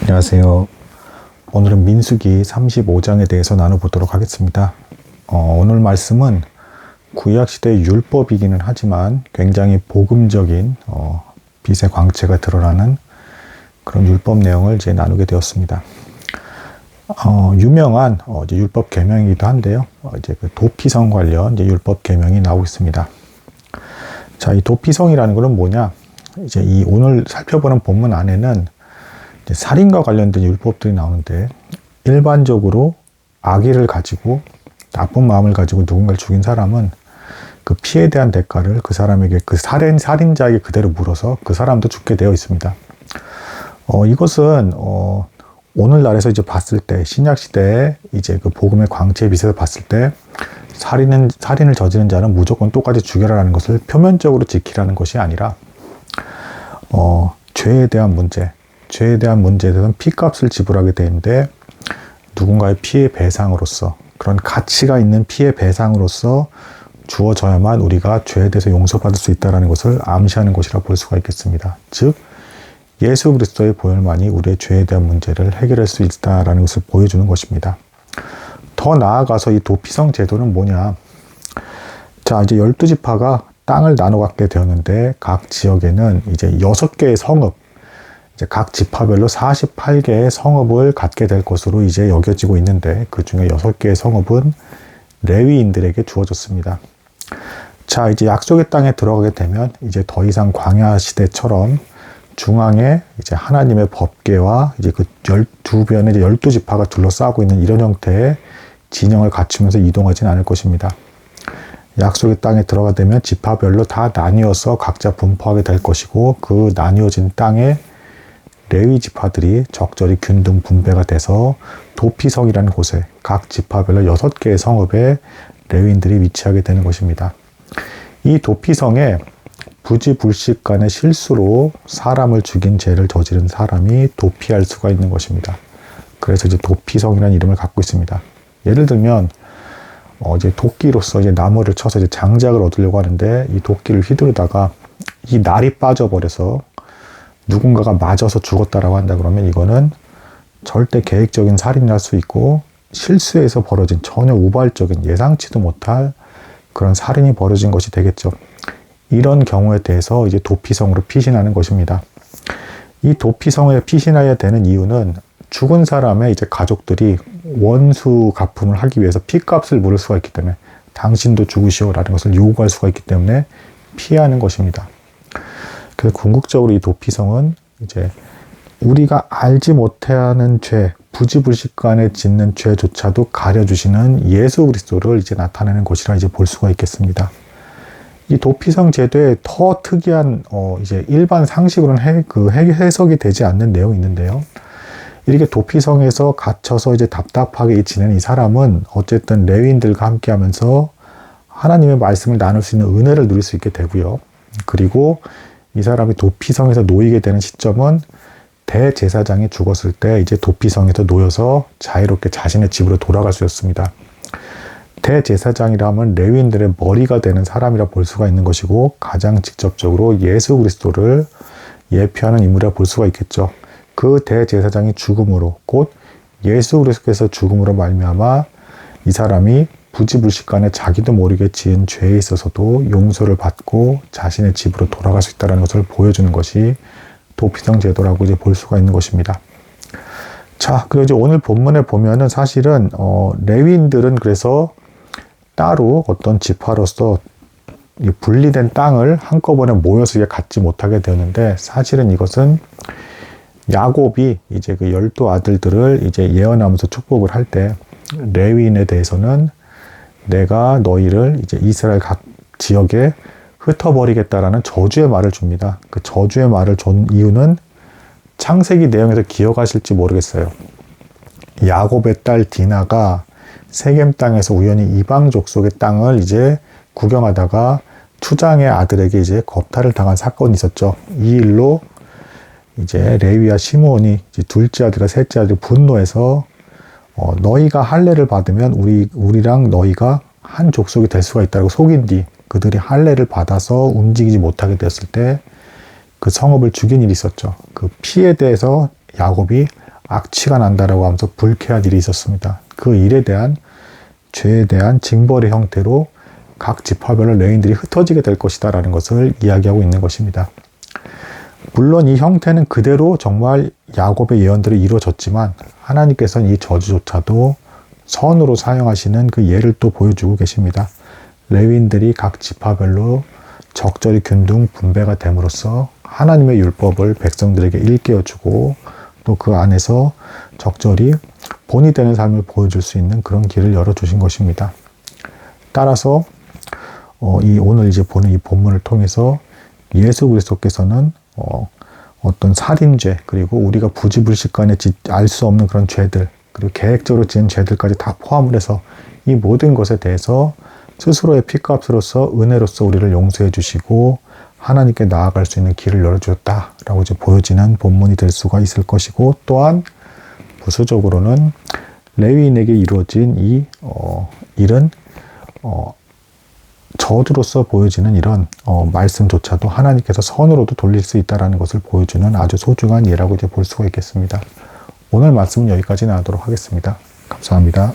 안녕하세요. 오늘은 민수기 35장에 대해서 나눠보도록 하겠습니다. 오늘 말씀은 구약시대의 율법이기는 하지만 굉장히 복음적인 빛의 광채가 드러나는 그런 율법 내용을 이제 나누게 되었습니다. 유명한 이제 율법 계명이기도 한데요. 이제 그 도피성 관련 이제 율법 계명이 나오고 있습니다. 자, 이 도피성이라는 것은 뭐냐? 이제 이 오늘 살펴보는 본문 안에는 살인과 관련된 율법들이 나오는데, 일반적으로 악의를 가지고 나쁜 마음을 가지고 누군가를 죽인 사람은 그 피해에 대한 대가를 그 사람에게, 그 살인자에게 그대로 물어서 그 사람도 죽게 되어 있습니다. 이것은 오늘날에서 이제 봤을 때, 신약 시대에 이제 그 복음의 광채에 비춰서 봤을 때 살인을 저지른 자는 무조건 똑같이 죽여라라는 것을 표면적으로 지키라는 것이 아니라 죄에 대한 문제에 대해서는 피값을 지불하게 되는데, 누군가의 피해 배상으로서, 그런 가치가 있는 피해 배상으로서 주어져야만 우리가 죄에 대해서 용서받을 수 있다는 것을 암시하는 것이라 볼 수가 있겠습니다. 즉, 예수 그리스도의 보혈만이 우리의 죄에 대한 문제를 해결할 수 있다는 것을 보여주는 것입니다. 더 나아가서 이 도피성 제도는 뭐냐? 자, 이제 12지파가 땅을 나눠 갖게 되었는데, 각 지역에는 이제 6개의 성읍, 이제 각 지파별로 48개의 성읍을 갖게 될 것으로 이제 여겨지고 있는데, 그 중에 6개의 성읍은 레위인들에게 주어졌습니다. 자, 이제 약속의 땅에 들어가게 되면 이제 더 이상 광야 시대처럼 중앙에 이제 하나님의 법궤와 이제 그 12변의 12지파가 둘러싸고 있는 이런 형태의 진영을 갖추면서 이동하지는 않을 것입니다. 약속의 땅에 들어가게 되면 지파별로 다 나뉘어서 각자 분포하게 될 것이고, 그 나뉘어진 땅에 레위 지파들이 적절히 균등 분배가 돼서 도피성이라는 곳에 각 지파별로 6개의 성읍에 레위인들이 위치하게 되는 것입니다. 이 도피성에 부지불식 간의 실수로 사람을 죽인 죄를 저지른 사람이 도피할 수가 있는 것입니다. 그래서 이제 도피성이라는 이름을 갖고 있습니다. 예를 들면 이제 도끼로서 이제 나무를 쳐서 이제 장작을 얻으려고 하는데, 이 도끼를 휘두르다가 이 날이 빠져버려서 누군가가 맞아서 죽었다라고 한다 그러면, 이거는 절대 계획적인 살인이 날 수 있고, 실수에서 벌어진 전혀 우발적인 예상치도 못할 그런 살인이 벌어진 것이 되겠죠. 이런 경우에 대해서 이제 도피성으로 피신하는 것입니다. 이 도피성에 피신해야 되는 이유는 죽은 사람의 이제 가족들이 원수 갚음을 하기 위해서 피값을 물을 수가 있기 때문에, 당신도 죽으시오라는 것을 요구할 수가 있기 때문에 피하는 것입니다. 그래서 궁극적으로 이 도피성은 이제 우리가 알지 못하는 죄, 부지불식 간에 짓는 죄조차도 가려주시는 예수 그리스도를 이제 나타내는 것이라 이제 볼 수가 있겠습니다. 이 도피성 제도에 더 특이한 이제 일반 상식으로는 해석이 되지 않는 내용이 있는데요. 이렇게 도피성에서 갇혀서 이제 답답하게 지내는 이 사람은 어쨌든 레위인들과 함께하면서 하나님의 말씀을 나눌 수 있는 은혜를 누릴 수 있게 되고요. 그리고 이 사람이 도피성에서 놓이게 되는 시점은 대제사장이 죽었을 때 이제 도피성에서 놓여서 자유롭게 자신의 집으로 돌아갈 수 있습니다. 대제사장이라면 레위인들의 머리가 되는 사람이라 볼 수가 있는 것이고, 가장 직접적으로 예수 그리스도를 예표하는 인물이라 볼 수가 있겠죠. 그 대제사장이 죽음으로, 곧 예수 그리스도께서 죽음으로 말미암아 이 사람이 부지불식 간에 자기도 모르게 지은 죄에 있어서도 용서를 받고 자신의 집으로 돌아갈 수 있다는 것을 보여주는 것이 도피성 제도라고 이제 볼 수가 있는 것입니다. 자, 그리고 이제 오늘 본문에 보면은 사실은 레위인들은 그래서 따로 어떤 지파로서 분리된 땅을 한꺼번에 모여서 갖지 못하게 되었는데, 사실은 이것은 야곱이 이제 그 12 아들들을 이제 예언하면서 축복을 할 때, 레위인에 대해서는 내가 너희를 이제 이스라엘 각 지역에 흩어버리겠다라는 저주의 말을 줍니다. 그 저주의 말을 준 이유는 창세기 내용에서 기억하실지 모르겠어요. 야곱의 딸 디나가 세겜 땅에서 우연히 이방 족속의 땅을 이제 구경하다가 추장의 아들에게 이제 겁탈을 당한 사건이 있었죠. 이 일로 이제 레위와 시므온이 이제 둘째 아들과 셋째 아들이 분노해서 너희가 할례를 받으면 우리랑 너희가 한 족속이 될 수가 있다고 속인 뒤 그들이 할례를 받아서 움직이지 못하게 됐을 때 그 성읍을 죽인 일이 있었죠. 그 피에 대해서 야곱이 악취가 난다라고 하면서 불쾌한 일이 있었습니다. 그 일에 대한 죄에 대한 징벌의 형태로 각 지파별로 레위인들이 흩어지게 될 것이다 라는 것을 이야기하고 있는 것입니다. 물론 이 형태는 그대로 정말 야곱의 예언들이 이루어졌지만 하나님께서는 이 저주조차도 선으로 사용하시는 그 예를 또 보여주고 계십니다. 레위인들이 각 지파별로 적절히 균등 분배가 됨으로써 하나님의 율법을 백성들에게 일깨워주고 또 그 안에서 적절히 본이 되는 삶을 보여줄 수 있는 그런 길을 열어주신 것입니다. 따라서 오늘 이제 보는 이 본문을 통해서 예수 그리스도께서는 어떤 살인죄 그리고 우리가 부지불식간에 알 수 없는 그런 죄들 그리고 계획적으로 지은 죄들까지 다 포함을 해서 이 모든 것에 대해서 스스로의 피값으로서 은혜로서 우리를 용서해 주시고 하나님께 나아갈 수 있는 길을 열어주셨다라고 이제 보여지는 본문이 될 수가 있을 것이고 또한 부수적으로는 레위인에게 이루어진 이 일은 저주로서 보여지는 이런 말씀조차도 하나님께서 선으로도 돌릴 수 있다는 것을 보여주는 아주 소중한 예라고 이제 볼 수가 있겠습니다. 오늘 말씀은 여기까지 나누도록 하겠습니다. 감사합니다.